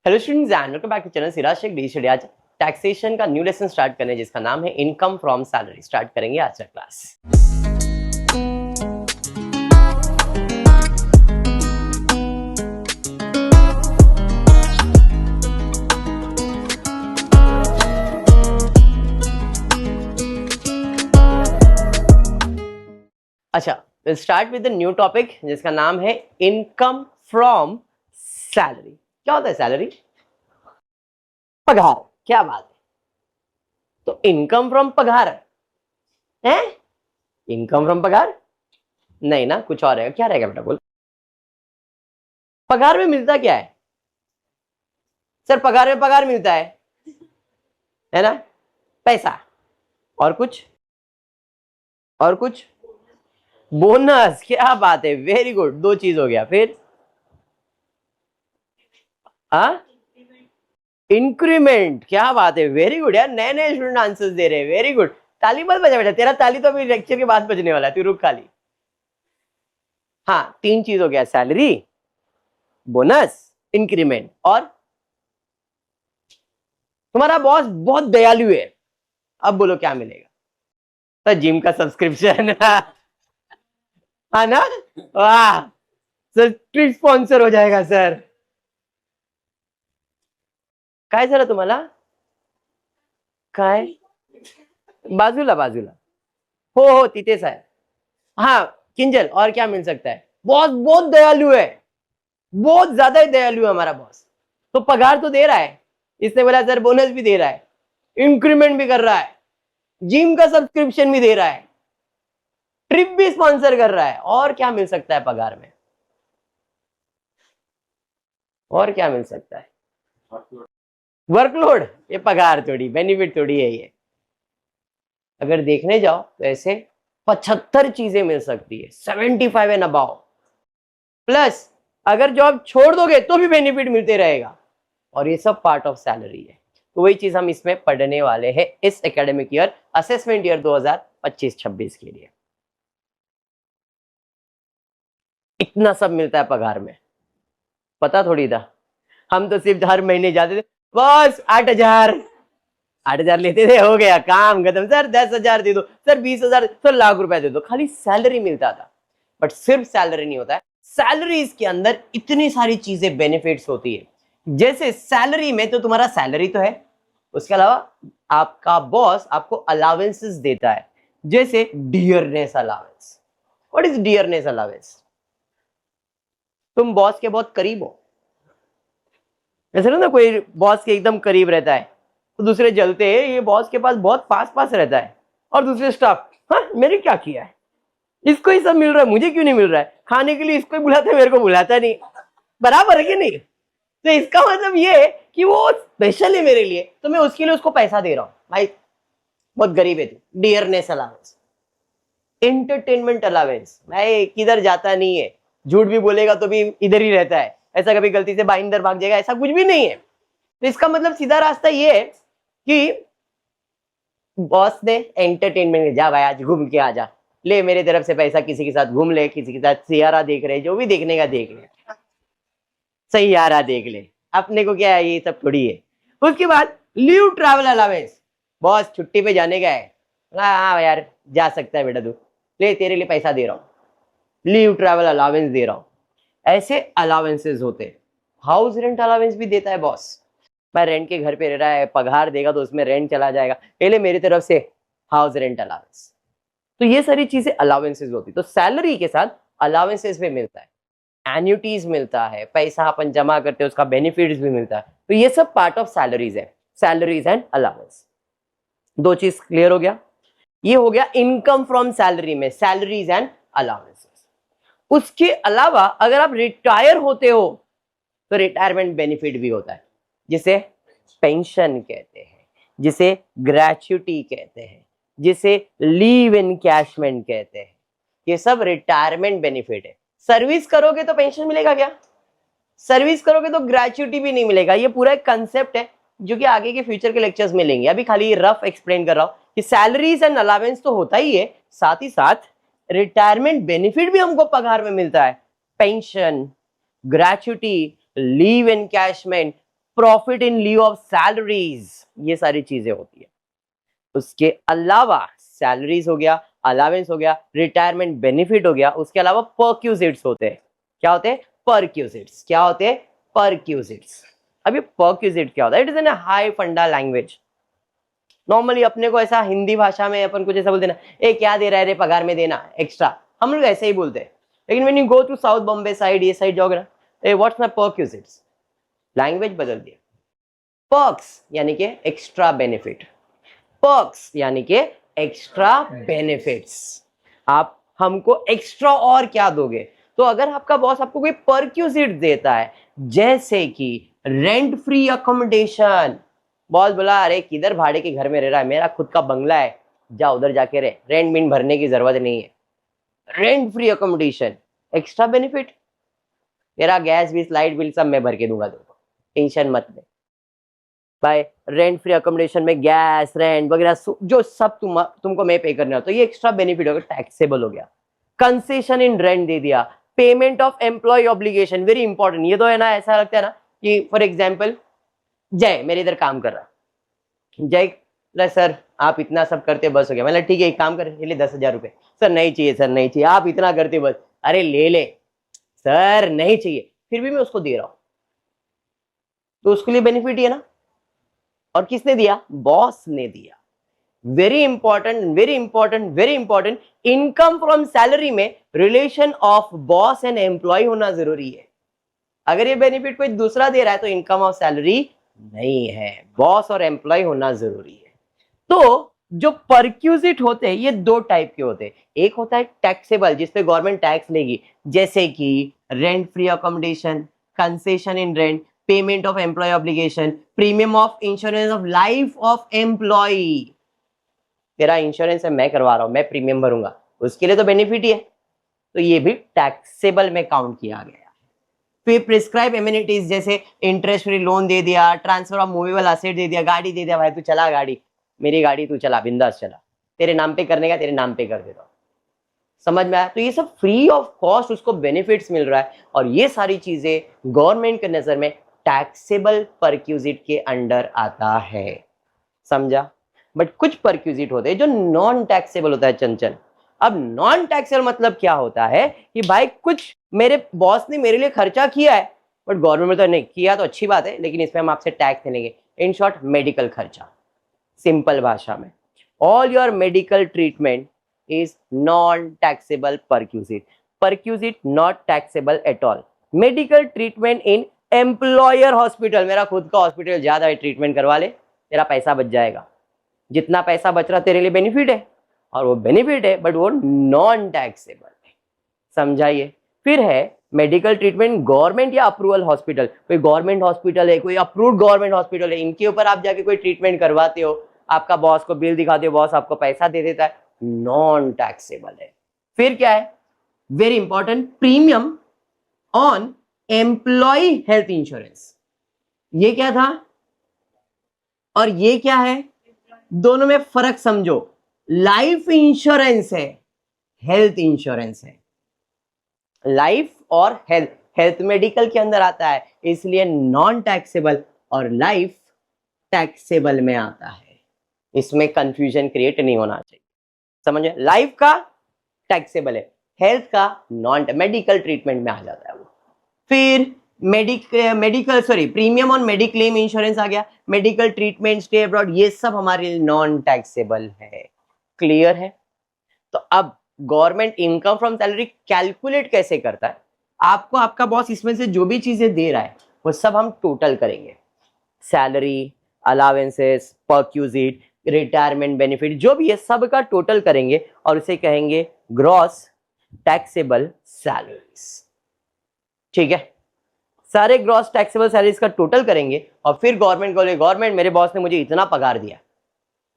Hello students and welcome back to channel Siraj Shaikh D. आज taxation का new lesson start करने जिसका नाम है इनकम फ्रॉम सैलरी। स्टार्ट करेंगे आज का क्लास। अच्छा, will start with the new topic जिसका नाम है इनकम फ्रॉम सैलरी। क्या होता है सैलरी? पगार। क्या बात है। तो इनकम फ्रॉम पगार है? इनकम फ्रॉम पगार नहीं ना, कुछ और रहेगा। क्या रहेगा बेटा, बोल। पगार में मिलता क्या है सर? पगार में पगार मिलता है ना, पैसा। और कुछ? और कुछ? बोनस। क्या बात है, वेरी गुड। दो चीज हो गया। फिर इंक्रीमेंट। क्या बात है, वेरी गुड यार। नए नए स्टूडेंट आंसर्स दे रहे हैं, वेरी गुड। ताली मत बजा बेटा, तेरा ताली तो अभी लेक्चर के बाद बजने वाला है, तू रुक खाली। हाँ, तीन चीज हो गया, सैलरी, बोनस, इंक्रीमेंट। और तुम्हारा बॉस बहुत दयालु है, अब बोलो क्या मिलेगा? तो जिम का सब्सक्रिप्शन। हाँ ना, वाह सर, ट्रिप स्पॉन्सर हो जाएगा सर। काय झालं तुम्हाला? काय? बाजूला बाजूला, हो तिथेच आहे। हाँ किंजल। और क्या मिल सकता है? बॉस बहुत दयालु है, बहुत ज्यादा ही दयालु है हमारा बॉस। तो पगार तो दे रहा है, इसने बोला सर बोनस भी दे रहा है, इंक्रीमेंट भी कर रहा है, जिम का सब्सक्रिप्शन भी दे रहा है, ट्रिप भी स्पॉन्सर कर रहा है। और क्या मिल सकता है पगार में? और क्या मिल सकता है? वर्कलोड। ये पगार थोड़ी, बेनिफिट थोड़ी है ये। अगर देखने जाओ तो ऐसे 75 चीजें मिल सकती है, 75 एंड अबाउ। प्लस अगर जॉब छोड़ दोगे तो भी बेनिफिट मिलते रहेगा, और ये सब पार्ट ऑफ सैलरी है। तो वही चीज हम इसमें पढ़ने वाले हैं इस एकेडमिक ईयर, असेसमेंट ईयर 2025-26 के लिए। इतना सब मिलता है पगार में, पता थोड़ी था। हम तो सिर्फ हर महीने जाते थे, बस 8,000 लेते थे, हो गया काम खत्म। सर 10,000 दे दो, सर 20,000, सर लाख रुपए दे दो, खाली सैलरी मिलता था। बट सिर्फ सैलरी नहीं होता है, सैलरीज के अंदर इतनी सारी चीजें बेनिफिट्स होती है। जैसे सैलरी में तो तुम्हारा सैलरी तो है, उसके अलावा आपका बॉस आपको अलाउंसेस देता है, जैसे dearness allowance. What is dearness allowance? तुम बॉस के बहुत करीब हो, ऐसा ना, कोई बॉस के एकदम करीब रहता है तो दूसरे जलते हैं, ये बॉस के पास बहुत पास पास रहता है। और दूसरे स्टाफ, हाँ मैंने क्या किया है, इसको ही सब मिल रहा है, मुझे क्यों नहीं मिल रहा है? खाने के लिए इसको ही बुलाता है, मेरे को बुलाता नहीं। बराबर है कि नहीं? तो इसका मतलब ये है कि वो स्पेशल है मेरे लिए, तो मैं उसके लिए उसको पैसा दे रहा हूं। भाई बहुत गरीब है तू, डियरनेस अलाउंस। एंटरटेनमेंट अलाउंस, भाई किधर जाता नहीं है, झूठ भी बोलेगा तो भी इधर ही रहता है, ऐसा कभी गलती से बाइंदर भाग जाएगा, ऐसा कुछ भी नहीं है। तो इसका मतलब सीधा रास्ता ये है कि बॉस ने एंटरटेनमेंट, जा भाई आज घूम के आ जा, ले मेरे तरफ से पैसा, किसी के साथ घूम ले, किसी के साथ सियारा देख रहे, जो भी देखने का देख ले, सैयारा देख ले, अपने को क्या है, ये सब थोड़ी है। उसके बाद लीव ट्रैवल अलाउंस, बॉस छुट्टी पे जाने का है, हाँ यार जा सकता है बेटा तू, ले तेरे लिए पैसा दे रहा हूं, लीव ट्रैवल अलाउंस दे रहा हूं। ऐसे अलाउंसेस होते। हाउस रेंट अलाउंस भी देता है बॉस। मैं रेंट के घर पे रह रहा है, पगार देगा तो उसमें रेंट चला जाएगा, पहले मेरी तरफ से हाउस रेंट अलाउंस। तो ये सारी चीजें अलाउंसेस होती। तो सैलरी के साथ अलाउंसेस भी मिलता है, एन्युटीज मिलता है, पैसा अपन जमा करते हैं उसका बेनिफिट्स भी मिलता है। तो ये सब पार्ट ऑफ सैलरीज है, सैलरीज एंड अलाउंस। दो चीज क्लियर हो गया। ये हो गया इनकम फ्रॉम सैलरी में, सैलरीज एंड अलाउंसेस। उसके अलावा अगर आप रिटायर होते हो तो रिटायरमेंट बेनिफिट भी होता है, जिसे पेंशन कहते हैं, जिसे ग्रेच्युटी कहते हैं, जिसे लीव इनकैशमेंट कहते हैं। ये सब रिटायरमेंट बेनिफिट है। सर्विस करोगे तो पेंशन मिलेगा क्या? सर्विस करोगे तो ग्रेच्युटी भी नहीं मिलेगा। ये पूरा एक कंसेप्ट है जो कि आगे के फ्यूचर के लेक्चर्स में लेंगे, अभी खाली रफ एक्सप्लेन कर रहा हूं कि सैलरीज एंड अलाउंस तो होता ही है, साथ ही साथ रिटायरमेंट बेनिफिट भी हमको पगार में मिलता है। Pension, gratuity, leave encashment, profit in leave of salaries, ये सारी चीजें होती है। उसके अलावा सैलरीज हो गया, अलावेंस हो गया, रिटायरमेंट बेनिफिट हो गया, उसके अलावा परक्यूजिट्स होते हैं। क्या होते हैं? परक्यूजिट्स। क्या होते हैं? परक्यूजिट्स। अब ये परक्यूजिट क्या होता है? इट इज एन हाई फंडा लैंग्वेज। नॉर्मली अपने को ऐसा हिंदी भाषा में अपन कुछ ऐसा बोलते ना, ए क्या दे रहा है रे पगार में देना एक्स्ट्रा, हम लोग ऐसे ही बोलते हैं। लेकिन when you go to south Bombay side, ये साइड जाओगे ना, ए व्हाट्स माय परक्यूजिट्स, लैंग्वेज बदल दिया। पर्क्स यानी कि एक्स्ट्रा बेनिफिट, पर्क्स यानी कि एक्स्ट्रा बेनिफिट्स। आप हमको एक्स्ट्रा और क्या दोगे? तो अगर आपका बॉस आपको कोई परक्यूजिट देता है, जैसे कि रेंट फ्री अकोमोडेशन, बॉस बोला अरे किधर भाड़े के घर में रह रहा है, मेरा खुद का बंगला है, जा उधर जाके रहे, रेंट बिन भरने की जरूरत नहीं है, rent free accommodation, extra benefit, तेरा गैस बिल लाइट बिल सब मैं भर के दूंगा, तुमको टेंशन मत ले भाई। रेंट फ्री अकोमोडेशन में गैस रेंट वगैरह जो सब तुमको मैं पे करना हो, तो ये एक्स्ट्रा बेनिफिट हो गया, टैक्सेबल हो गया। कंसेशन इन रेंट दे दिया, payment of employ obligation, very important. ये तो है ना, ऐसा लगता है ना कि फॉर एग्जाम्पल जय मेरे इधर काम कर रहा, जय सर आप इतना सब करते बस हो गया, मतलब ठीक है एक काम कर, ये ले 10,000 रुपए। सर नहीं चाहिए, सर नहीं चाहिए, आप इतना करते बस। अरे ले ले सर, नहीं चाहिए, फिर भी मैं उसको दे रहा हूं, तो उसके लिए बेनिफिट है ना। और किसने दिया? बॉस ने दिया। Very important, very important, very important, income from salary में relation of boss and employ होना जरूरी है। अगर ये बेनिफिट कोई दूसरा दे रहा है तो इनकम ऑफ सैलरी नहीं है, बॉस और एम्प्लॉय होना जरूरी है। तो जो परक्यूजिट होते हैं ये दो टाइप के होते हैं। एक होता है टैक्सेबल, जिसपे गवर्नमेंट टैक्स लेगी, जैसे कि rent free accommodation, concession in rent, payment of employ obligation, premium of insurance of life of employ. तेरा इंश्योरेंस है, मैं करवा रहा हूं, मैं प्रीमियम भरूंगा, उसके लिए तो बेनिफिट ही है, तो ये भी टैक्सेबल में काउंट किया गया। फिर प्रिस्क्राइब एमिनिटीज, जैसे इंटरेस्ट फ्री लोन दे दिया, ट्रांसफर ऑफ मूवेबल एसेट दे दिया, गाड़ी दे दिया, भाई तू चला गाड़ी, मेरी गाड़ी तू चला, बिंदास चला, तेरे नाम पे करने का तेरे नाम पे कर देता हूं। समझ में आया? तो ये सब फ्री ऑफ कॉस्ट उसको बेनिफिट्स मिल रहा है, और ये सारी चीजें गवर्नमेंट के नजर में टैक्सेबल परक्यूजिट के अंडर आता है। समझा? बट कुछ परक्यूजिट होते हैं जो नॉन टैक्सेबल होता है चंचल। अब नॉन टैक्सेबल मतलब क्या होता है कि भाई कुछ मेरे बॉस ने मेरे लिए खर्चा किया है, बट गवर्नमेंट में तो नहीं किया, तो अच्छी बात है, लेकिन इसमें हम आपसे टैक्स लेंगे। इन शॉर्ट मेडिकल खर्चा, सिंपल भाषा में all your medical treatment is non taxable perquisite, perquisite not taxable at all. Medical treatment in employer hospital, मेरा खुद का हॉस्पिटल, ज्यादा ट्रीटमेंट करवा ले, तेरा पैसा बच जाएगा, जितना पैसा बच रहा तेरे लिए बेनिफिट है, और वो बेनिफिट है बट वो नॉन टैक्सेबल है। समझाइए? फिर है मेडिकल ट्रीटमेंट गवर्नमेंट या अप्रूवल हॉस्पिटल, कोई गवर्नमेंट हॉस्पिटल है, कोई अप्रूव्ड गवर्नमेंट हॉस्पिटल है, इनके ऊपर आप जाके कोई ट्रीटमेंट करवाते हो, आपका बॉस को बिल दिखाते हो, बॉस आपको पैसा दे देता है, नॉन टैक्सेबल है। फिर क्या है? Very important, premium on employ health insurance. ये क्या था और ये क्या है? दोनों में फर्क समझो। लाइफ इंश्योरेंस है, हेल्थ इंश्योरेंस है। लाइफ और हेल्थ, हेल्थ मेडिकल के अंदर आता है, इसलिए नॉन टैक्सेबल, और लाइफ टैक्सेबल में आता है। इसमें कंफ्यूजन क्रिएट नहीं होना चाहिए। समझे? लाइफ का टैक्सेबल है, हेल्थ का नॉन, मेडिकल ट्रीटमेंट में आ जाता है वो। फिर medical sorry premium on mediclaim insurance आ गया, मेडिकल ट्रीटमेंट, स्टे अब्रॉड, ये सब हमारे नॉन टैक्सेबल है। क्लियर है? तो अब government income from salary calculate कैसे करता है? आपको आपका बॉस इसमें से जो भी चीजें दे रहा है वो सब हम टोटल करेंगे, salary, allowances, perquisite, retirement benefit, जो भी है सब का टोटल करेंगे और उसे कहेंगे ग्रॉस टैक्सेबल सैलरीज। ठीक है? सारे ग्रॉस टैक्सेबल सैलरीज का टोटल करेंगे और फिर गवर्नमेंट को बोले, गवर्नमेंट मेरे बॉस ने मुझे इतना पगार दिया,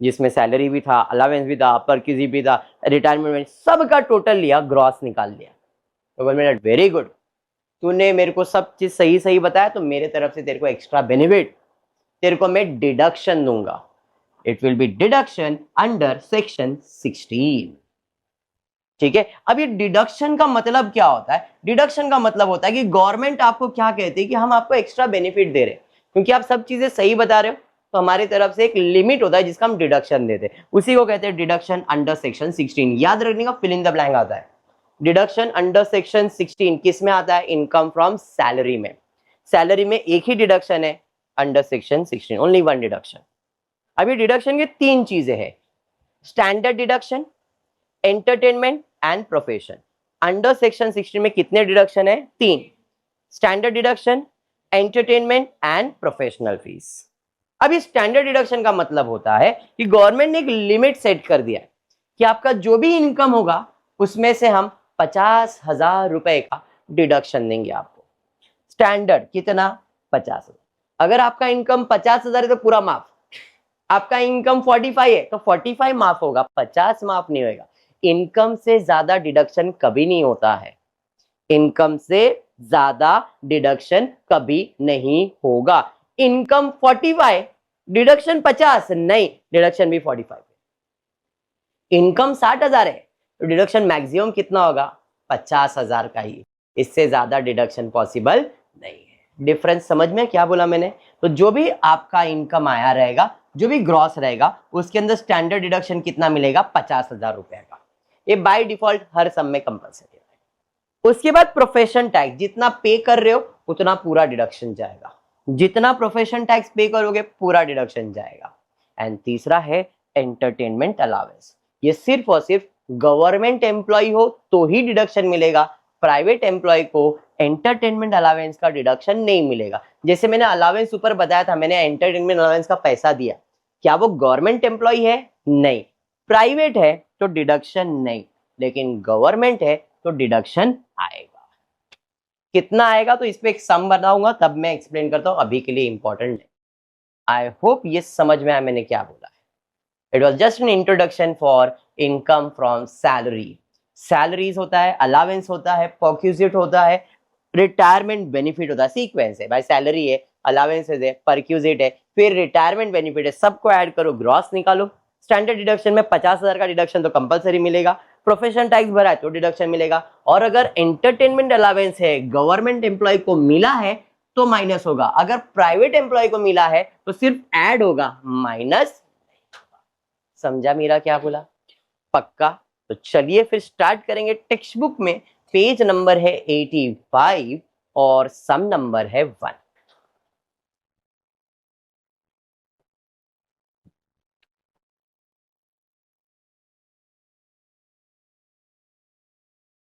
जिसमें सैलरी भी था, अलावेंस भी था, परक्यूजिट भी था, रिटायरमेंट, सब का टोटल लिया, ग्रॉस निकाल लिया। तो गवर्नमेंट वेरी गुड, तूने मेरे को सब चीज सही सही बताया, तो मेरे तरफ से तेरे को एक्स्ट्रा बेनिफिट, तेरे को मैं डिडक्शन दूंगा। It will be deduction under section 16। ठीक है? अब ये डिडक्शन का मतलब क्या होता है? डिडक्शन का मतलब होता है कि गवर्नमेंट आपको क्या कहती है कि हम आपको एक्स्ट्रा बेनिफिट दे रहे हैं, क्योंकि आप सब चीजें सही बता रहे हो तो हमारी तरफ से एक लिमिट होता है जिसका हम डिडक्शन देते हैं, उसी को कहते हैं डिडक्शन अंडर सेक्शन 16। याद रखने का, फिल इन द ब्लैंक आता है। डिडक्शन अंडर सेक्शन 16 किस में आता है? इनकम फ्रॉम सैलरी में। सैलरी में एक ही डिडक्शन है under section 16, only one deduction. अभी डिडक्शन के तीन चीजें हैं, standard deduction, entertainment and profession. Under section 16 में कितने डिडक्शन है? तीन, standard deduction, entertainment and professional fees. अब इस स्टैंडर्ड डिडक्शन का मतलब होता है कि गवर्नमेंट ने एक लिमिट सेट कर दिया है कि आपका जो भी इनकम होगा उसमें से हम 50,000 रुपए का डिडक्शन देंगे आपको। स्टैंडर्ड कितना? 50,000। अगर आपका इनकम 50,000 है तो पूरा माफ, आपका इनकम 45 है तो 45 माफ होगा, 50 माफ नहीं होगा। इनकम से ज्यादा डिडक्शन कभी नहीं होता है, इनकम से ज्यादा डिडक्शन कभी नहीं होगा। इनकम 45, डिडक्शन 50, नहीं, डिडक्शन भी 45। इनकम 60,000 है तो डिडक्शन मैक्सिमम कितना होगा? 50,000 का ही, इससे ज्यादा डिडक्शन पॉसिबल नहीं है। डिफरेंस समझ में क्या बोला मैंने? तो जो भी आपका इनकम आया रहेगा, जो भी ग्रॉस रहेगा, उसके अंदर स्टैंडर्ड डिडक्शन कितना मिलेगा? 50,000 रुपए का। ये बाय डिफॉल्ट हर सम में कंपलसरी है। उसके बाद प्रोफेशन टैक्स, जितना पे कर रहे हो उतना पूरा डिडक्शन जाएगा, जितना प्रोफेशन टैक्स पे करोगे पूरा डिडक्शन जाएगा। एंड तीसरा है एंटरटेनमेंट अलाउंस। ये सिर्फ और सिर्फ गवर्नमेंट एम्प्लॉय हो तो ही डिडक्शन मिलेगा, प्राइवेट एम्प्लॉय को एंटरटेनमेंट अलाउंस का डिडक्शन नहीं मिलेगा। जैसे मैंने अलाउंस ऊपर बताया था, मैंने एंटरटेनमेंट अलाउंस का पैसा दिया, क्या वो गवर्नमेंट एम्प्लॉय है? नहीं। प्राइवेट है तो डिडक्शन नहीं, लेकिन गवर्नमेंट है तो डिडक्शन आएगा। कितना आएगा तो इस पे एक सम बनाऊंगा तब मैं एक्सप्लेन करता हूं, अभी के लिए इंपॉर्टेंट है। आई होप ये समझ में आया मैंने क्या बोला है। It was just an introduction for income from salary. Salaries होता है, अलावेंस होता है, परक्यूजिट होता है, रिटायरमेंट बेनिफिट होता है। सीक्वेंस है भाई, सैलरी है, अलावेंसेज है, परक्यूजिट है, फिर रिटायरमेंट बेनिफिट है। सबको ऐड करो, ग्रॉस निकालो। स्टैंडर्ड डिडक्शन में 50,000 का डिडक्शन तो कंपलसरी मिलेगा, प्रोफेशन टैक्स भरा है तो डिडक्शन मिलेगा, और अगर एंटरटेनमेंट अलावेंस है गवर्नमेंट एम्प्लॉय को मिला है तो माइनस होगा, अगर प्राइवेट एम्प्लॉय को मिला है तो सिर्फ ऐड होगा, माइनस। समझा मेरा क्या बोला? पक्का? तो चलिए फिर स्टार्ट करेंगे। टेक्स्ट बुक में पेज नंबर है 85 और सम नंबर है 1।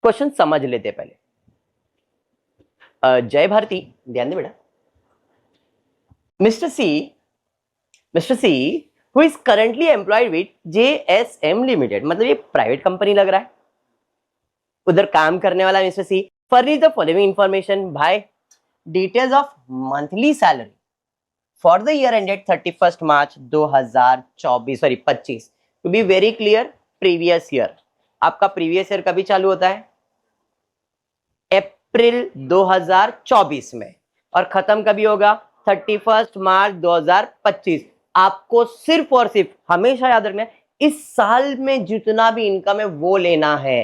क्वेश्चन समझ लेते पहले। जय भारती, ध्यान दे बेटा। Mister see who is currently employed with JSM limited, मतलब ये प्राइवेट कंपनी लग रहा है, उधर काम करने वाला mister C furnish the following information by details of monthly salary for the year ended 31 March 2024 to be very clear, previous year. आपका प्रीवियस ईयर कभी चालू होता है? अप्रैल 2024 में, और खत्म कभी होगा? 31 मार्च 2025। आपको सिर्फ और सिर्फ हमेशा याद रखना है, इस साल में जितना भी इनकम है वो लेना है,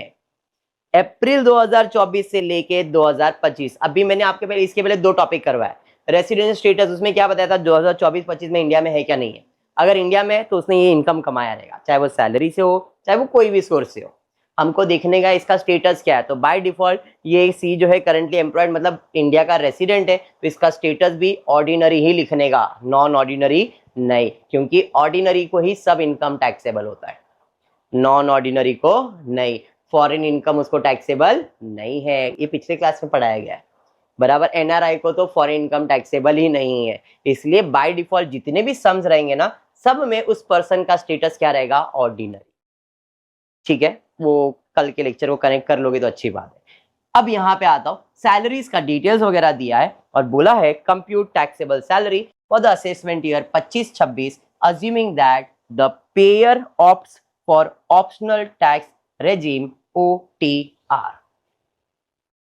अप्रैल 2024 से लेके 2025। अभी मैंने आपके पहले इसके पहले 2 टॉपिक करवाया, रेसिडेंशियल स्टेटस, उसमें क्या बताया था 2024-25 में इंडिया में है क्या नहीं है। अगर इंडिया में है तो उसने ये इनकम कमाया रहेगा, चाहे वो सैलरी से हो चाहे वो कोई भी सोर्स से हो। हमको देखने का इसका स्टेटस क्या है, तो बाय डिफॉल्ट ये सी जो है करंटली एम्प्लॉयड, मतलब इंडिया का रेसिडेंट है, तो इसका स्टेटस भी ऑर्डिनरी ही लिखने का, नॉन ऑर्डिनरी नहीं, क्योंकि ऑर्डिनरी को ही सब इनकम टैक्सेबल होता है, नॉन ऑर्डिनरी को नहीं। फॉरेन इनकम उसको टैक्सेबल नहीं है, ये पिछले क्लास में पढ़ाया गया है बराबर। NRI को तो फॉरेन इनकम टैक्सेबल ही नहीं है, इसलिए बाय डिफॉल्ट जितने भी सम्स रहेंगे ना, सब में उस पर्सन का स्टेटस क्या रहेगा? ऑर्डिनरी। ठीक है, वो कल के लेक्चर को कनेक्ट कर लोगे तो अच्छी बात है। अब यहाँ पे आता हूँ, सैलरीज का डिटेल्स वगैरह दिया है और बोला है compute taxable salary for the assessment year 25-26 assuming that the payer opts for optional tax regime OTR।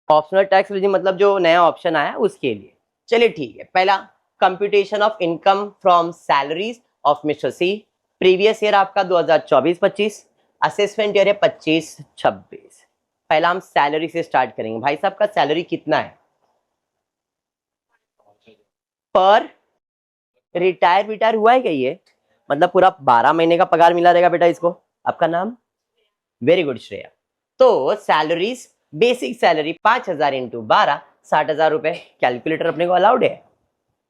Optional tax regime मतलब जो नया ऑप्शन आया उसके लिए। चलिए ठीक है, पहला computation of income from salaries of mister C. Previous year आपका 2024-25, असेसमेंट ईयर है 25-26। पहला हम सैलरी से स्टार्ट करेंगे। भाई साहब का सैलरी कितना है? पर रिटायर हुआ है क्या ये? मतलब पूरा 12 महीने का पगार मिला रहेगा बेटा इसको। आपका नाम? Very good Shreya. तो सैलरीज, बेसिक सैलरी 5,000 इंटू 12, 60,000 रुपए। कैलकुलेटर अपने को अलाउड है,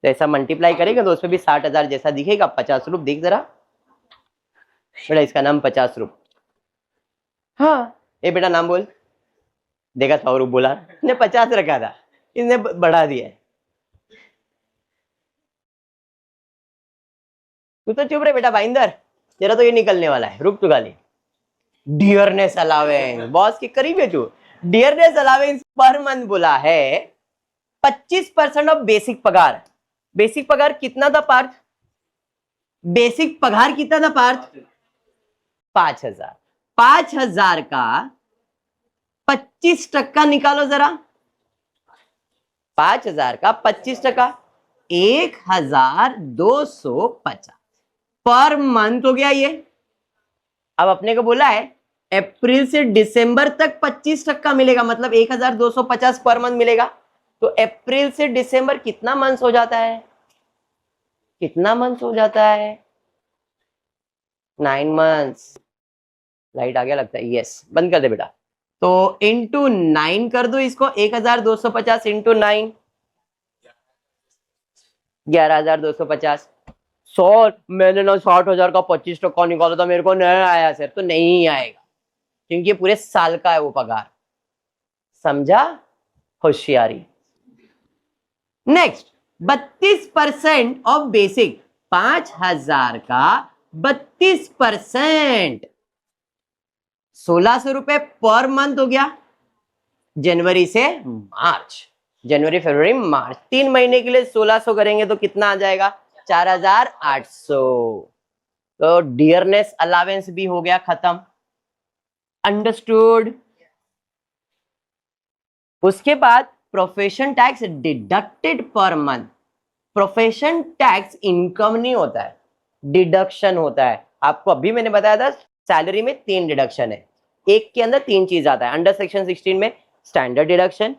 तो ऐसा मल्टीप्लाई करेगा तो उसमें भी 60,000 जैसा दिखेगा। 50 रुपए दिख जरा बेटा, इसका नाम 50 रुपए। हाँ, ये बेटा नाम बोल। देखा 100 रुपए बोला ने, 50 रखा था, इसने बढ़ा दिया। तू तो चुप रहे बेटा भाईंदर, तेरा तो ये निकलने वाला है, रुक तू गाली। डियरनेस अलावेंस, बॉस के करीब है तू। डियरनेस अलावेंस पर मंथ बोला है 25% ऑफ बेसिक पगार। बेसिक पगार कितना था पार्थ? बेसिक पगार कितना था पार्थ? 5,000। 5,000 का 25% निकालो जरा। 5,000 का 25%, 1,250 पर मंथ हो गया ये। अब अपने को बोला है अप्रैल से दिसंबर तक 25% मिलेगा, मतलब 1,250 पर मंथ मिलेगा। तो अप्रैल से दिसंबर कितना मंथ हो जाता है? कितना मंथ हो जाता है? 9 मंथ्स। लाइट आ गया लगता है, यस, बंद कर दे बेटा। तो इंटू 9 कर दो इसको, 1,250 इंटू 9, 11,250। 100, मैंने ना 60,000 का 25% निकाला था, मेरे को नहीं आया सर। तो नहीं आएगा, क्योंकि ये पूरे साल का है वो पगार। समझा? होशियारी। Next, 32% of basic. 5,000 का 32%, 1,600 रुपए पर मंथ हो गया। जनवरी से मार्च, जनवरी फरवरी मार्च, 3 महीने के लिए 1,600 करेंगे तो कितना आ जाएगा? 4,800। तो डियरनेस अलावेंस भी हो गया खत्म। अंडरस्टूड? उसके बाद profession tax deducted per month. Profession tax income नहीं होता है, डिडक्शन होता है। आपको अभी मैंने बताया था सैलरी में 3 डिडक्शन है, एक के अंदर 3 चीज आता है। अंडर सेक्शन 16 में standard deduction,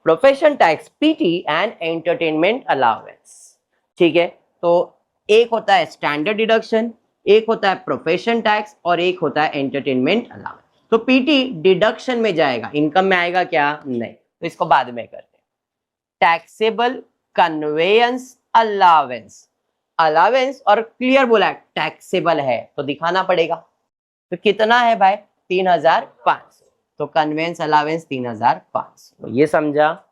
profession tax, PT and entertainment allowance. ठीक है, तो एक होता है स्टैंडर्ड डिडक्शन, एक होता है प्रोफेशन टैक्स और एक होता है एंटरटेनमेंट अलाउंस। तो पीटी डिडक्शन में जाएगा, इनकम में आएगा क्या? नहीं, तो इसको बाद में करते हैं। टैक्सेबल कन्वेयंस अलावेंस, अलावेंस और क्लियर बोला टैक्सेबल है तो दिखाना पड़ेगा। तो कितना है भाई? 3,500। तो कन्वेंस अलावेंस 3,500, ये समझा?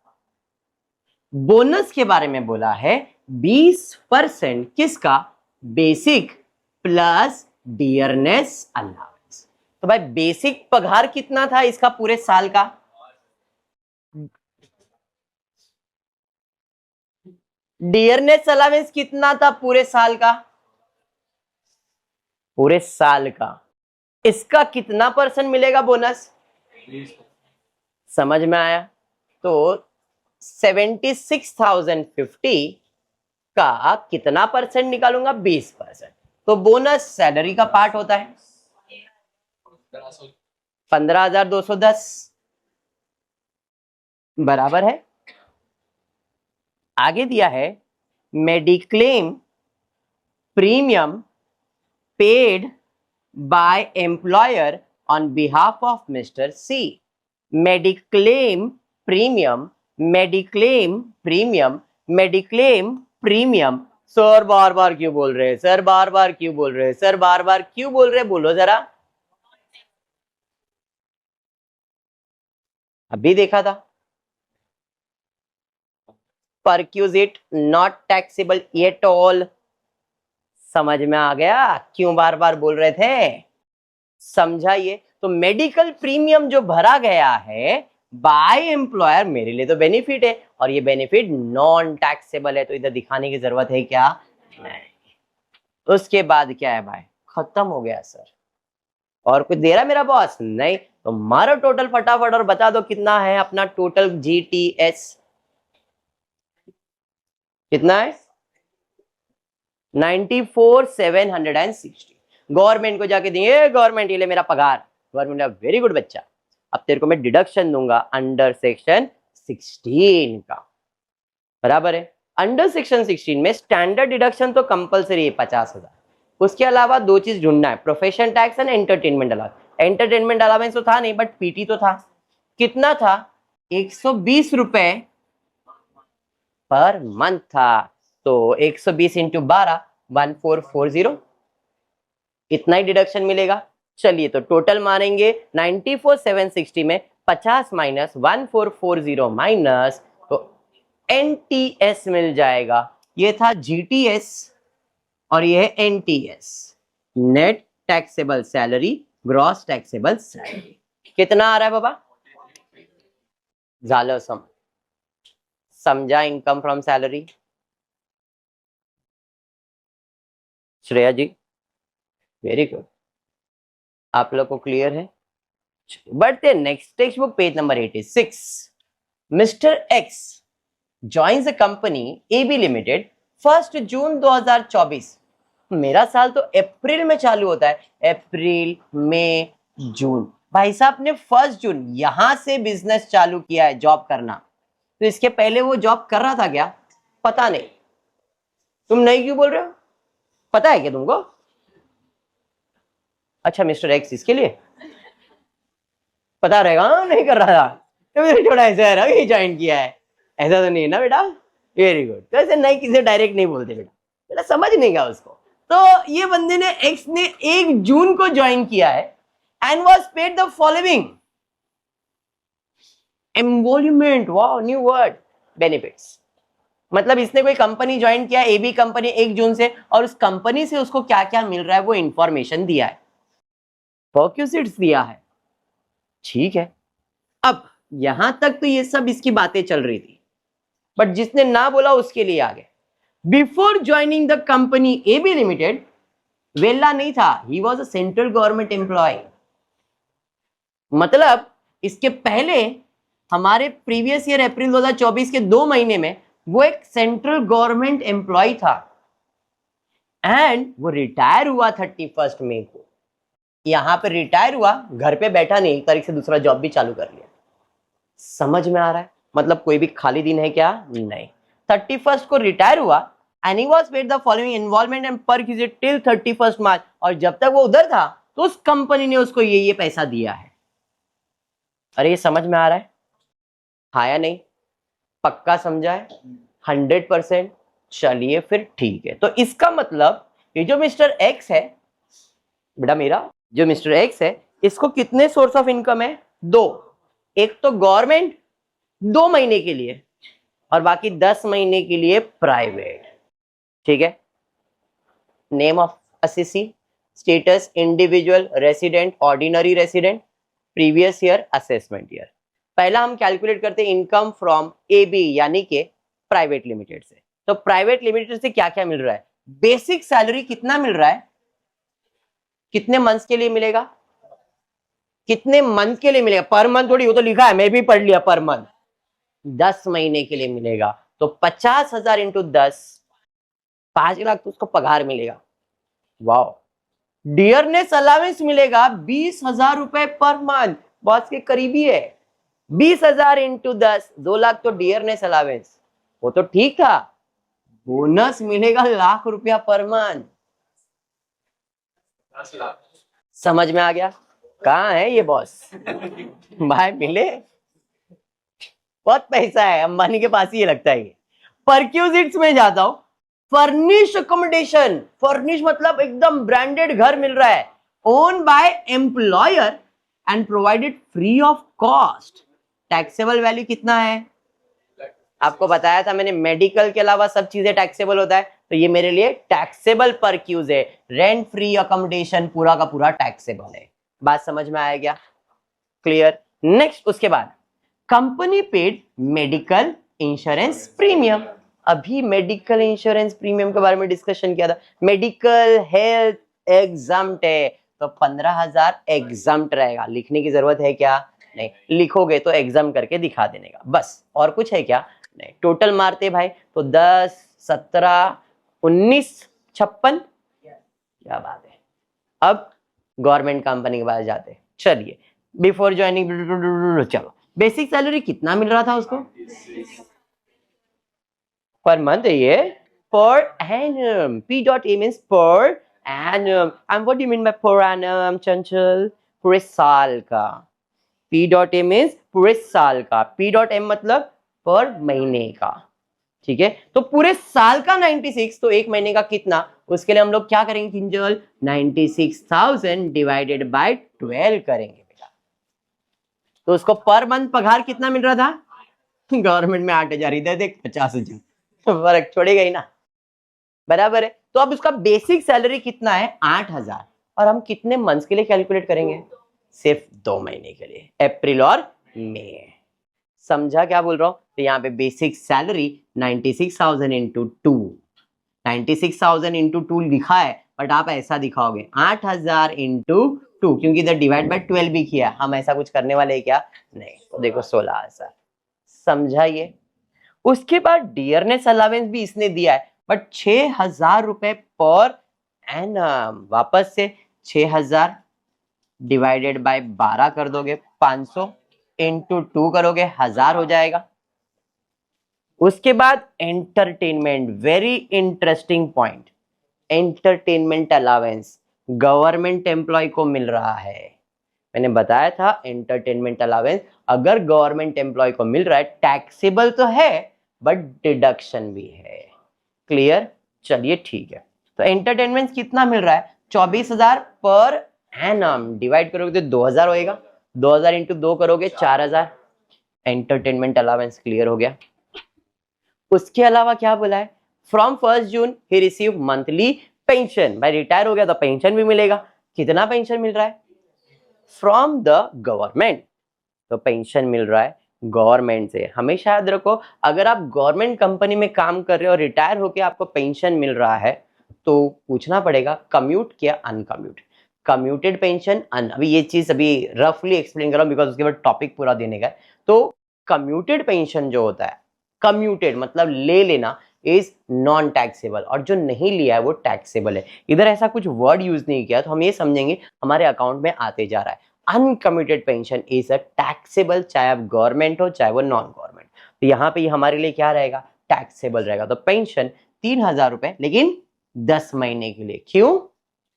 बोनस के बारे में बोला है 20%, किसका? Basic plus dearness allowance. तो भाई बेसिक पगार कितना था इसका पूरे साल का? डियरनेस अलावेंस कितना था पूरे साल का? पूरे साल का। इसका कितना परसेंट मिलेगा बोनस? समझ में आया? तो 76,050 का कितना परसेंट निकालूंगा? 20%। तो बोनस सैलरी का पार्ट होता है 15,210, बराबर है। आगे दिया है mediclaim premium paid by employer on behalf of mister C. Mediclaim premium, mediclaim premium, mediclaim premium. Sir बार बार क्यों बोल रहे हैं? सर बार बार क्यों बोल रहे हैं? सर बार बार क्यों बोल रहे हैं? बोलो जरा। अभी देखा था perquisite not taxable at all. समझ में आ गया क्यों बार बार बोल रहे थे? समझाइए। तो मेडिकल प्रीमियम जो भरा गया है बाय एम्प्लॉयर, मेरे लिए तो बेनिफिट है और ये बेनिफिट नॉन टैक्सेबल है, तो इधर दिखाने की जरूरत है क्या? नहीं। उसके बाद क्या है भाई? खत्म हो गया सर। और कुछ दे रहा मेरा बॉस? नहीं। तो मारो टोटल फटाफट और बता दो कितना है अपना टोटल जीटीएस? कितना है? 94,760। गवर्नमेंट को जाके दिए, गवर्नमेंट ये ले मेरा पगार। गवर्नमेंट वेरी गुड बच्चा, अब तेरे को मैं डिडक्शन दूंगा अंडर सेक्शन 16 का, बराबर है। अंडर सेक्शन 16 में स्टैंडर्ड डिडक्शन तो कंपलसरी है 50,000। उसके अलावा दो चीज ढूंढना है, profession tax and entertainment allowance. Entertainment allowance तो था नहीं, बट पीटी तो था। कितना था? 120 रुपए पर मंथ था। तो 120 इंटू 12, 1440, इतना ही डिडक्शन मिलेगा। चलिए तो टोटल मारेंगे 94,760 में 50 माइनस 1440 माइनस, तो एनटीएस मिल जाएगा। ये था जीटीएस और ये है NTS, net taxable salary, gross taxable salary. कितना आ रहा है बाबा? झालं समझा? Income from salary. Shreya ji very good, आप लोग को क्लियर है? बढ़ते next text book, page number 86। Mister X joins the company AB limited 1 June 2024। मेरा साल तो अप्रैल में चालू होता है, अप्रैल मई जून। भाई साहब ने 1 जून यहां से बिजनेस चालू किया है, जॉब करना। तो इसके पहले वो जॉब कर रहा था क्या? पता नहीं। तुम नहीं क्यों बोल रहे हो? पता है क्या तुमको? अच्छा मिस्टर एक्स इसके लिए पता रहेगा, नहीं कर रहा था तो थोड़ा ऐसा है ना, ज्वाइन किया है, ऐसा तो नहीं ना बेटा? Very good. तो ऐसे नहीं, किसी डायरेक्ट नहीं बोलते बेटा, बेटा समझ नहीं गया उसको। तो ये बंदे ने एक्स ने 1 जून को ज्वाइन किया है and was paid the following emolument, wow new word, benefits. मतलब इसने कोई कंपनी ज्वाइन किया, एबी कंपनी 1 जून से, और उस कंपनी से उसको क्या क्या मिल रहा है वो इंफॉर्मेशन दिया है, परक्यूसिट्स दिया है। ठीक है, अब यहां तक तो ये सब इसकी बातें चल रही थी, बट जिसने ना बोला उसके लिए आगे। Before joining the company AB limited, वेला नहीं था, he was a central government employ. मतलब इसके पहले हमारे प्रीवियस ईयर अप्रैल 2024 के 2 महीने में वो एक सेंट्रल गवर्नमेंट एम्प्लॉय था एंड वो रिटायर हुआ 31 मई को। यहां पे रिटायर हुआ, घर पे बैठा नहीं, 1 तारीख से दूसरा जॉब भी चालू कर लिया। समझ में आ रहा है? मतलब कोई भी खाली दिन है क्या? नहीं। 31 को रिटायर हुआ and he was paid the following involvement and perquisite till 31 मार्च। और जब तक वो उधर था तो उस कंपनी ने उसको ये पैसा दिया है। अरे ये समझ में आ रहा है? हाँ या नहीं? पक्का समझा है? 100%? चलिए फिर ठीक है। तो इसका मतलब ये जो मिस्टर एक्स है बेटा, मेरा जो मिस्टर एक्स है, इसको कितने सोर्स ऑफ इनकम है? 2। एक तो गवर्नमेंट 2 महीने के लिए और बाकी 10 महीने के लिए प्राइवेट। ठीक है। Name of assessee, status individual resident, ordinary resident, previous year, assessment year. पहला हम कैलकुलेट करते हैं इनकम फ्रॉम एबी यानी कि प्राइवेट लिमिटेड से। तो प्राइवेट लिमिटेड से क्या क्या मिल रहा है? बेसिक सैलरी कितना मिल रहा है? कितने मंथ्स के लिए मिलेगा? कितने मंथ के लिए मिलेगा? पर मंथ थोड़ी, वो तो लिखा है, मैं भी पढ़ लिया, पर मंथ 10 महीने के लिए मिलेगा। तो 50,000 इंटू 10, 5 लाख तो उसको पगार मिलेगा। वाओ। डियरनेस अलाउंस मिलेगा 20,000 रुपए पर मंथ, बॉस के करीबी है। 20,000 इंटू 10, 2 लाख तो डियरनेस अलाउंस, वो तो ठीक था। बोनस मिलेगा ₹1,00,000 पर मंथ। समझ में आ गया? कहाँ है ये बॉस? भाई मिले, बहुत पैसा है, अंबानी के पास ही ये लगता है। परक्यूजिट्स में जाता हूं, फर्निश अकोमोडेशन, फर्निश मतलब एकदम ब्रांडेड घर मिल रहा है, own by employer and provided free of cost. Taxable value कितना है? आपको बताया था मैंने, मेडिकल के अलावा सब चीजें टैक्सेबल होता है, तो ये मेरे लिए टैक्सेबल परक्यूज है। रेंट फ्री अकोमोडेशन पूरा का पूरा टैक्सेबल है। बात समझ में आया क्या? क्लियर। नेक्स्ट, उसके बाद company paid medical insurance premium. अभी मेडिकल इंश्योरेंस प्रीमियम के बारे में डिस्कशन किया था। मेडिकल हेल्थ एग्जाम्प्ट है, तो 15,000 एग्जाम्प्ट रहेगा। लिखने की जरूरत है क्या? नहीं। लिखोगे तो एग्जाम करके दिखा देने का बस, और कुछ है क्या? नहीं। टोटल मारते भाई तो 10, 17, 19, 56। क्या बात है। अब गवर्नमेंट कंपनी के पास जाते। चलिए, बिफोर ज्वाइनिंग, चलो बेसिक सैलरी कितना मिल रहा था उसको? पर मंथ है ये, per annum. P dot A means per annum. And what do you mean by per annum, चंचल? पूरे साल का. P dot A means पूरे साल का. P dot M मतलब पर महीने का. ठीक है, तो पूरे साल का 96, तो एक महीने का कितना, उसके लिए हम लोग क्या करेंगे किंजल, 96,000 डिवाइडेड बाय 12 करेंगे बेटा. तो उसको पर मंथ पगार कितना मिल रहा था, गवर्नमेंट में 8,000, इधर देख 50,000, फर्क छोड़ेगा ही ना, बराबर है. तो अब उसका बेसिक सैलरी कितना है, 8,000. और हम कितने मंथ्स के लिए कैलकुलेट करेंगे, सिर्फ 2 महीने के लिए, अप्रैल और मई. समझा क्या बोल रहा हूं. तो यहाँ पे बेसिक सैलरी 96,000 इंटू 2, 96,000 इंटू 2 लिखा है, बट आप ऐसा दिखाओगे 8,000 इंटू 2, क्योंकि इधर डिवाइड बाय 12 भी किया. हम ऐसा कुछ करने वाले हैं क्या, नहीं. तो देखो 16,000. समझा ये. उसके बाद डियरनेस अलावेंस भी इसने दिया है, बट 6,000 रुपए पर एनम. वापस से 6,000 डिवाइडेड बाय 12 कर दोगे, 500 इंटू 2 करोगे, 1,000 हो जाएगा. उसके बाद entertainment, very interesting point. Entertainment allowance government employ को मिल रहा है. मैंने बताया था एंटरटेनमेंट अलावेंस अगर गवर्नमेंट एम्प्लॉय को मिल रहा है, टैक्सेबल तो है बट डिडक्शन भी है. क्लियर, चलिए ठीक है. तो एंटरटेनमेंट कितना मिल रहा है, 24,000 पर एनम. डिवाइड करोगे तो 2,000 होएगा, 2,000 इंटू 2 करोगे 4,000. एंटरटेनमेंट अलावेंस क्लियर हो गया. उसके अलावा क्या बोला है, from 1 June he receive monthly pension. भाई रिटायर हो गया तो पेंशन भी मिलेगा. कितना पेंशन मिल रहा है, फ्रॉम द गवर्नमेंट. तो पेंशन मिल रहा है गवर्नमेंट से. हमेशा याद रखो, अगर आप गवर्नमेंट कंपनी में काम कर रहे हो और रिटायर होके आपको पेंशन मिल रहा है, तो पूछना पड़ेगा कम्यूट क्या अनकम्यूट. कम्यूटेड पेंशन, अभी ये चीज अभी रफली एक्सप्लेन कर रहा हूं बिकॉज उसके बाद टॉपिक पूरा देने का है. तो कम्यूटेड पेंशन जो होता है, कम्यूटेड मतलब ले लेना, इज नॉन टैक्सेबल, और जो नहीं लिया है वो टैक्सेबल है. इधर ऐसा कुछ वर्ड यूज नहीं किया, तो हम ये समझेंगे हमारे अकाउंट में आते जा रहा है. Uncommuted pension is a taxable, चाहे आप गवर्नमेंट हो चाहे वो नॉन गवर्नमेंट. तो यहाँ पे हमारे लिए क्या रहेगा, टैक्सेबल रहेगा. तो पेंशन 3,000 रुपए, लेकिन 10 महीने के लिए. क्यों,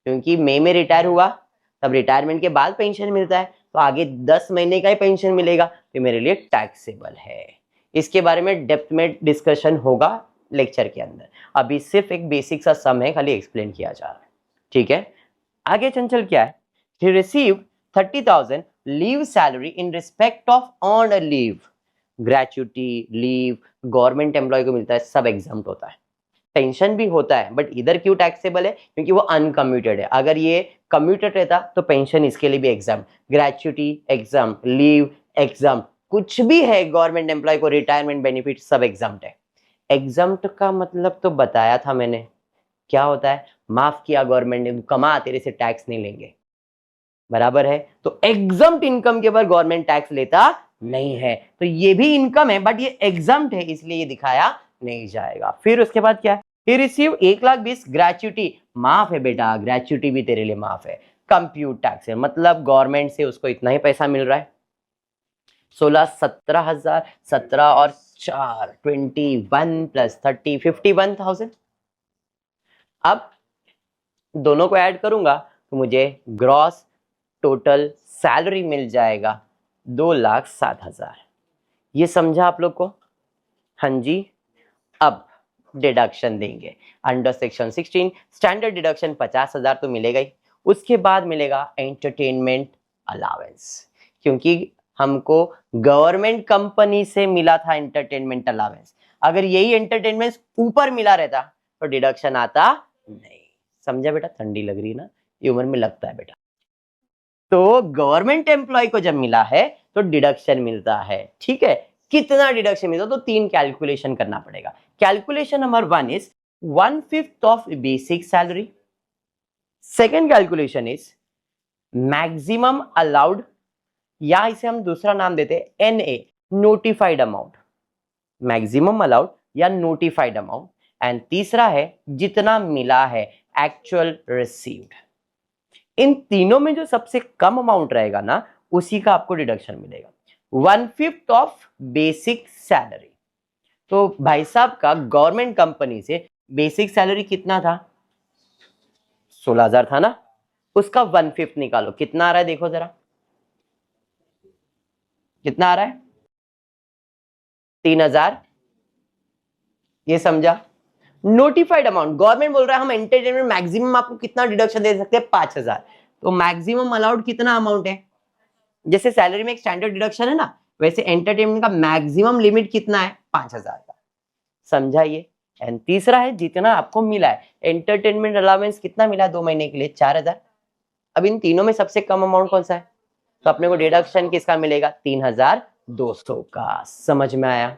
क्योंकि मई में रिटायर हुआ, तब रिटायरमेंट के बाद पेंशन मिलता है, तो आगे 10 महीने का ही पेंशन मिलेगा, तो मेरे लिए टैक्सेबल है. इसके बारे में डेप्थ में डिस्कशन होगा लेक्चर के अंदर. अभी सिर्फ एक बेसिक सा सम है, खाली एक्सप्लेन किया जा रहा है. ठीक है, आगे चंचल क्या है, he received 30,000 leave salary in respect of earn leave. Gratuity, leave government employ को मिलता है, सब एग्जाम्प्ट होता है. पेंशन भी होता है, बट इधर क्यों टैक्सेबल है, क्योंकि वो अनकम्यूटेड है. अगर ये कम्यूटेड रहता तो पेंशन इसके लिए भी exam, gratuity exam, leave exam, कुछ भी है गवर्नमेंट एम्प्लॉय को रिटायरमेंट बेनिफिट सब एग्जाम्ट है. एग्जाम्ट का मतलब तो बताया था मैंने, क्या होता है, माफ किया गवर्नमेंट ने, कमा तेरे से टैक्स नहीं लेंगे, बराबर है. तो एग्जाम्ट इनकम के ऊपर गवर्नमेंट टैक्स लेता नहीं है. तो ये भी इनकम है बट ये एग्जाम्ट है, इसलिए ये दिखाया नहीं जाएगा. फिर उसके बाद क्या है, he रिसीव 1,20,000 ग्रेचुटी. माफ है बेटा, ग्रेचुटी भी तेरे लिए माफ है. कंप्यूट टैक्स है, मतलब गवर्नमेंट से उसको इतना ही पैसा मिल रहा है. 17,000, 17 और 4 21 प्लस 30 51,000. अब दोनों को ऐड करूंगा तो मुझे ग्रॉस टोटल सैलरी मिल जाएगा 2,07,000. ये समझा आप लोग को, हाँ जी. अब डिडक्शन देंगे अंडर सेक्शन 16. स्टैंडर्ड डिडक्शन 50,000 तो मिलेगा ही. उसके बाद मिलेगा एंटरटेनमेंट अलावेंस, क्योंकि हमको गवर्नमेंट कंपनी से मिला था एंटरटेनमेंट अलावेंस. अगर यही एंटरटेनमेंट ऊपर मिला रहता तो डिडक्शन आता नहीं. समझा बेटा, ठंडी लग रही है ना, ये उम्र में लगता है बेटा. तो गवर्नमेंट एम्प्लॉय को जब मिला है तो डिडक्शन मिलता है. ठीक है, कितना डिडक्शन मिलता है, तो 3 कैलकुलेशन करना पड़ेगा. Calculation number 1 is 1/5 of basic salary. Second calculation is maximum allowed, या इसे हम दूसरा नाम देते हैं NA, notified amount. Maximum allowed या नोटिफाइड अमाउंट. एंड तीसरा है जितना मिला है, एक्चुअल रिसीव्ड. इन तीनों में जो सबसे कम अमाउंट रहेगा ना, उसी का आपको डिडक्शन मिलेगा. 1/5 ऑफ बेसिक सैलरी. तो भाई साहब का गवर्नमेंट कंपनी से बेसिक सैलरी कितना था? 16,000 था ना, उसका 1/5 निकालो, कितना आ रहा है देखो जरा, कितना आ रहा है? 3,000। ये समझा? नोटिफाइड अमाउंट, गवर्नमेंट बोल रहा है हम एंटरटेनमेंट मैक्सिमम आपको कितना डिडक्शन दे सकते हैं? 5,000। तो मैक्सिमम अलाउड कितना अमाउंट है? जैसे सैलरी में एक स्टैंडर्ड डिडक्शन है ना, वैसे एंटरटेनमेंट का मैक्सिमम लिमिट कितना है? 5,000 का। समझा ये? एंड तीसरा है जितना आपको मिला है एंटरटेनमेंट अलाउंस, कितना मिला है 2 महीने के लिए? 4,000। अब इन तीनों में सबसे कम अमाउंट कौन सा है? तो अपने को डिडक्शन किसका मिलेगा? 3,200 का। समझ में आया?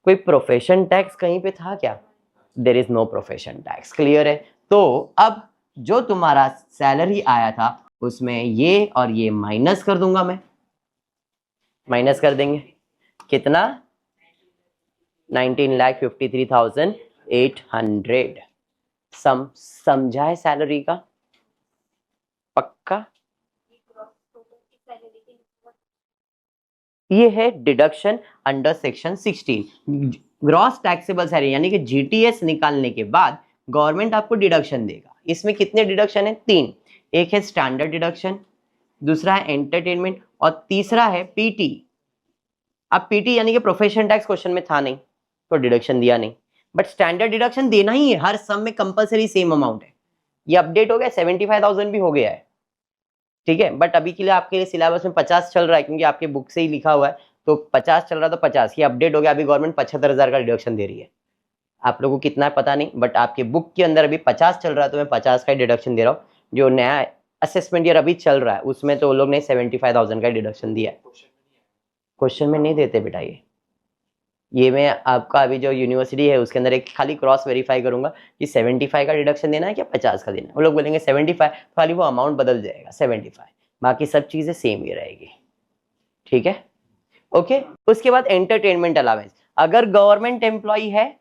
कोई प्रोफेशन टैक्स कहीं पे था क्या? There is no profession tax. Clear है? तो अब जो तुम्हारा सैलरी आया था उसमें ये और ये माइनस कर दूंगा मैं, माइनस कर देंगे, कितना? 19,53,800। समझा है सैलरी का? पक्का? ये है deduction under section 16, gross taxable salary, यानी कि जीटीएस निकालने के बाद गवर्नमेंट आपको डिडक्शन देगा। इसमें कितने डिडक्शन है? 3। एक है स्टैंडर्ड डिडक्शन, दूसरा है एंटरटेनमेंट और तीसरा है पीटी। अब पीटी यानी कि प्रोफेशन टैक्स क्वेश्चन में था नहीं तो डिडक्शन दिया नहीं, बट स्टैंडर्ड डिडक्शन देना ही है, हर सम में कंपलसरी सेम अमाउंट है। ये अपडेट हो गया, 75,000 भी हो गया है, ठीक है। बट अभी के लिए आपके लिए सिलेबस में 50 चल रहा है, क्योंकि आपके बुक से ही लिखा हुआ है, तो 50 चल रहा है तो 50। ये अपडेट हो गया, अभी गवर्नमेंट 75,000 का डिडक्शन दे रही है। आप लोगों को कितना है पता नहीं, बट आपके बुक के अंदर अभी 50 चल रहा है तो मैं 50 का डिडक्शन दे रहा हूँ। जो नया असेसमेंट ईयर अभी चल रहा है उसमें तो वो लोग ने 75,000 का डिडक्शन दिया है। क्वेश्चन में नहीं देते बेटा ये मैं आपका अभी जो यूनिवर्सिटी है उसके अंदर एक खाली क्रॉस वेरीफाई करूंगा कि 75 का डिडक्शन देना है क्या 50 का देना है। वो लोग बोलेंगे 75, खाली वो अमाउंट बदल जाएगा 75, बाकी सब चीजें सेम ही रहेगी, ठीक है। ओके, उसके बाद एंटरटेनमेंट अलाउंस, अगर गवर्नमेंट एम्प्लॉय है,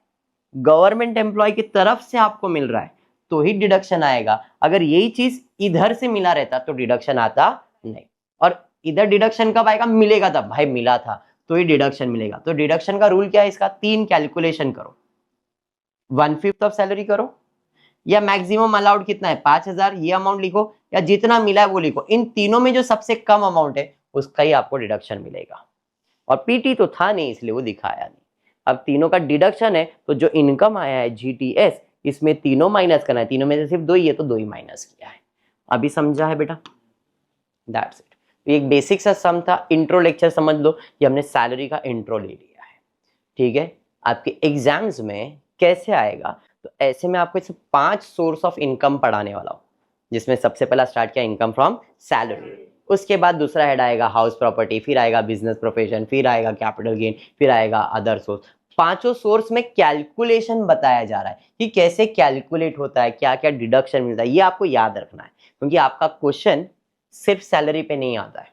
गवर्नमेंट एम्प्लॉय की तरफ से आपको मिल रहा है तो ही डिडक्शन आएगा। अगर यही चीज इधर से मिला रहता तो डिडक्शन आता नहीं। और इधर डिडक्शन कब आएगा? मिलेगा तब, भाई मिला था तो ही डिडक्शन मिलेगा। तो डिडक्शन का रूल क्या है इसका? 3 कैलकुलेशन करो, 1/5 ऑफ सैलरी करो, या मैक्सिमम अलाउड कितना है 5,000, ये अमाउंट लिखो, या जितना मिला है वो लिखो। इन तीनों में जो सबसे कम अमाउंट है उसका ही आपको डिडक्शन मिलेगा। और पीटी तो था नहीं इसलिए वो दिखाया नहीं। अब तीनों का डिडक्शन है तो जो इनकम आया है जीटीएस, इसमें तीनों माइनस करना है, तीनों में से सिर्फ 2 ही है तो 2 ही माइनस किया है। अभी समझा है बेटा? That's it. तो एक बेसिक सा सम था, इंट्रो लेक्चर समझ लो, ये हमने सैलरी का इंट्रो ले लिया है, ठीक है। आपके एग्जाम्स में कैसे आएगा? तो ऐसे में आपको इसे 5 सोर्स ऑफ इनकम पढ़ाने वाला हूँ, जिसमें सबसे पहला स्टार्ट किया इनकम फ्रॉम सैलरी, उसके बाद दूसरा हेड आएगा हाउस प्रॉपर्टी, फिर आएगा बिजनेस प्रोफेशन, फिर आएगा कैपिटल गेन, फिर आएगा अदर सोर्स। 5 सोर्स में कैलकुलेशन बताया जा रहा है कि कैसे कैलकुलेट होता है, क्या क्या डिडक्शन मिलता है, ये आपको याद रखना है, क्योंकि आपका क्वेश्चन सिर्फ सैलरी पे नहीं आता है।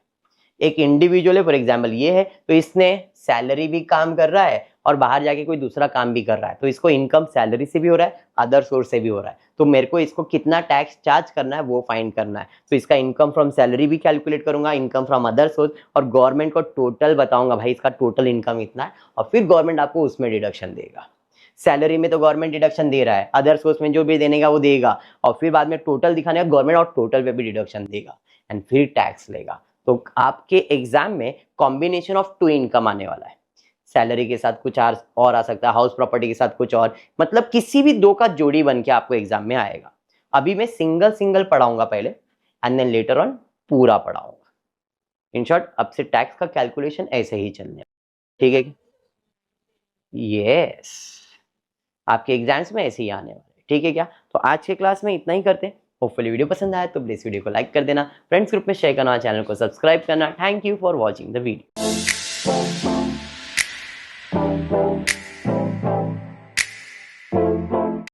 एक इंडिविजुअल है, फॉर एग्जाम्पल ये है, तो इसने सैलरी भी काम कर रहा है और बाहर जाके कोई दूसरा काम भी कर रहा है, तो इसको इनकम सैलरी से भी हो रहा है, अदर सोर्स से भी हो रहा है। तो मेरे को इसको कितना टैक्स चार्ज करना है वो फाइंड करना है। तो इसका इनकम फ्रॉम सैलरी भी कैलकुलेट करूंगा, इनकम फ्रॉम अदर सोर्स, और गवर्नमेंट को टोटल बताऊंगा भाई इसका टोटल इनकम इतना है, और फिर गवर्नमेंट आपको उसमें डिडक्शन देगा। सैलरी में तो गवर्नमेंट डिडक्शन दे रहा है, अदर सोर्स में जो भी देने का वो देगा, और फिर बाद में टोटल दिखाने का गवर्नमेंट, और टोटल पे भी डिडक्शन देगा एंड फिर टैक्स लेगा। तो आपके एग्जाम में कॉम्बिनेशन ऑफ 2 इनकम आने वाला है, सैलरी के साथ कुछ और आ सकता है, हाउस प्रॉपर्टी के साथ कुछ और, मतलब किसी भी 2 का जोड़ी बन के आपको एग्जाम में आएगा। अभी मैं सिंगल सिंगल पढ़ाऊंगा पहले, एंड देन लेटर ऑन पूरा पढ़ाऊंगा। इन शॉर्ट अब से टैक्स का कैलकुलेशन ऐसे ही चलने, ठीक है? यस, आपके एग्जाम्स में ऐसे ही आने वाले, ठीक है क्या? तो आज के क्लास में इतना ही करते हैं। होपफुली वीडियो पसंद आया तो प्लीज वीडियो को लाइक कर देना, फ्रेंड्स ग्रुप में शेयर करना, चैनल को सब्सक्राइब करना। Thank you for watching the video.